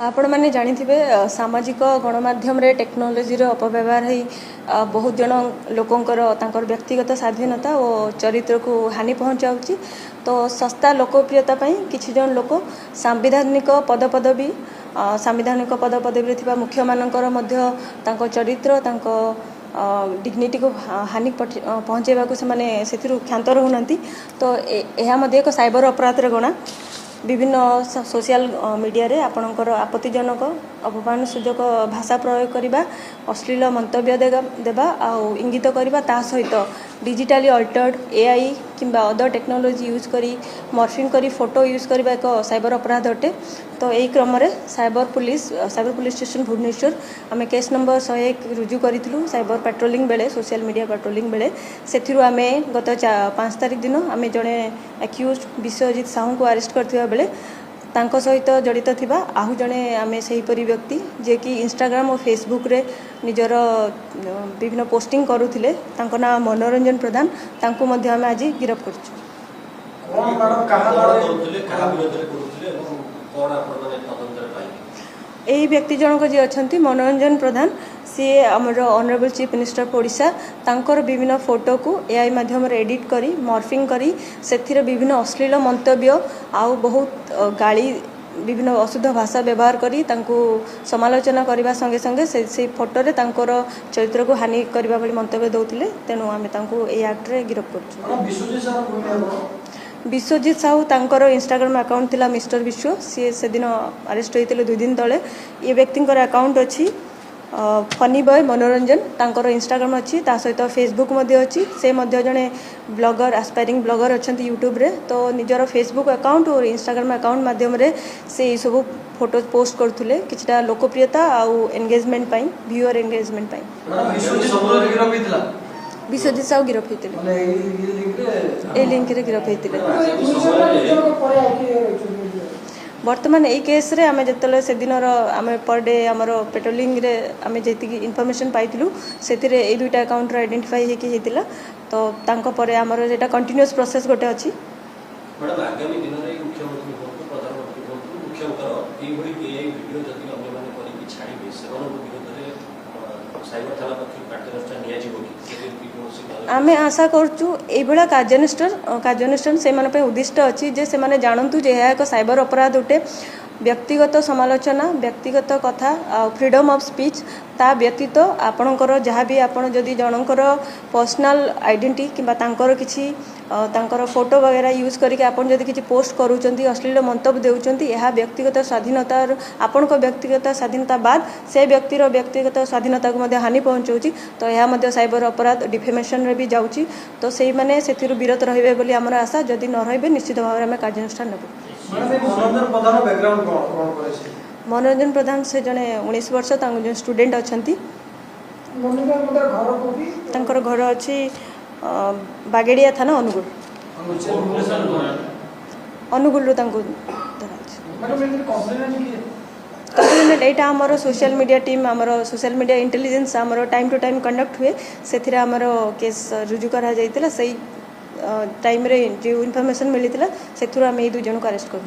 आपण मैंने जानी थे सामाजिक गणमाध्यम रे टेक्नोलोजी अपव्यवहार हो बहुत जन लोकंकर व्यक्तिगत स्वाधीनता और चरित्र को हानि पहुँचाऊँगी। तो सस्ता लोकप्रियता किसी जन लोक सांविधानिक पदपदवी मुख्य मानकर चरित्र डिग्निटी को हानि पहुँचेवा से क्षांत रहना। तो यह एक साइबर अपराध गणा। विभिन्न सोशल मीडिया रे आपणकर आपत्तिजनक अपमान सूचक भाषा प्रयोग करने, अश्लील मंतव्य देवा आउ इंगित करने, ता सहित डिजिटली अल्टर्ड एआई किंबा अदर टेक्नोलोजी यूज करी मॉर्फिंग करी फोटो यूज करने एक साइबर अपराध अटे। तो यही क्रम साइबर पुलिस स्टेशन भुवनेश्वर आम केस नंबर 101 रुजु करूँ साइबर पेट्रोलिंग बेले सोशल मीडिया पेट्रोलिंग बेले से आम गत 5 तारिख दिन आम जड़े एक्यूज विश्वजित साहू को अरेस्ट करथिबा बेले तांको सहित जड़ित थिबा आहु जड़े आम सेहीपरि व्यक्ति जे कि इंस्टाग्राम और फेसबुक रे निजर विभिन्न पोस्टिंग करुथिले तांको ना मनोरंजन प्रधान तांको मध्य आम आज गिरफ्त करछु। यही व्यक्ति जनक जी अच्छा मनोरंजन प्रधान सी आमर ऑनरेबल चीफ मिनिस्टर ओडिशा तांकर विभिन्न फोटो को एआई माध्यम एडिट करी मॉर्फिंग करी से विभिन्न अश्लील मंतव्य आउ बहुत गाली विभिन्न अशुद्ध भाषा व्यवहार करी तांको समालोचना करने संगे संगे से फोटो रे तांकर चरित्र को हानि करबा भली मंतव्य दउथिले। तेणु आमे तांको ए एक्ट रे गिरफ्त करछु। विश्वजित साहू तांकर इंस्टाग्राम अकाउंट थिला मिस्टर विश्व सी से दिन अरेस्ट होइतिले 2 दिन तले। ये व्यक्ति अकाउंट अच्छी फनी बॉय मनोरंजन तांकर इंस्टाग्राम अच्छी ता सहित फेसबुक मध्य अच्छी से मध्य जड़े ब्लॉगर एस्पायरिंग ब्लॉगर अच्छा यूट्यूब रे। तो निजर फेसबुक अकाउंट और इंस्टाग्राम अकाउंट माध्यम रे से सब फोटो पोस्ट करथुले किछटा लोकप्रियता आउ एंगेजमेंट पाई व्यूअर एंगेजमेंट पाई। विश्वजित साहू गिरफ्त होते ए लिंक रे गिरफ्त होते। वर्तमान यही केस रे आमे जतले से दिन आमे पर डे आमर पेट्रोलिंग रे आमे जेति इनफॉरमेशन पाइथिलु सेतिरे ए दुईटा अकाउंट रे आइडेंटिफाई हेकि हेतिला। तो तांको परे आमर जेटा कंटीन्यूअस प्रोसेस गोटे अछि। मैडम आगामी दिन रे मुख्यमंत्री को प्रधानमंत्री को मुख्यमंत्री एई भली एआई वीडियो जति अन्य माने करि कि छाड़िबे सेवन विरोध रे साइबर थाना पक्ष कार्यानुष्ठान निया जिवो कि आमे आशा करचु एई भला कार्यानुष्ठान से माने पे उद्दिष्ट अछि जे से माने जानंतु जे एक साइबर अपराध उठे व्यक्तिगत समालोचना व्यक्तिगत कथा फ्रीडम ऑफ स्पीच ता व्यतीत आपणकर जहाँ भी आपण जदि जनकर पर्सनल आइडेंटिटी किंबा तांकर किछि तांकर फोटो वगैरह यूज करके आपण जदि किछि पोस्ट करूचंती अश्लील मंतव्य देउचंती यह व्यक्तिगत स्वाधीनता आपणक व्यक्तिगत स्वाधीनता बाद से व्यक्तिर व्यक्तिगत स्वाधीनता को मध्य हानि पहुंचाउची। तो यह मध्य साइबर अपराध डिफेमेशन रे भी जाउची। तो सेही माने सेथिरु विरत रहिबे बोली हमर आशा जदि न रहिबे निश्चित भाव में कार्यानुष्ठान नेबो। मनोरंजन प्रधान से जड़े 19 वर्ष जो स्टूडेंट अच्छा घर अच्छी बागेड़िया थाना अनुगुल यहाँ आमर सोशल मीडिया टीम आमर सोशल मीडिया इंटेलिजेंस आमर टाइम टू टाइम कंडक्ट हुए से आमर केस रुजु करा जाइतिला। सही टाइम रे जो इनफॉरमेशन मिली से आम ये 2 जन को अरेस्ट कर।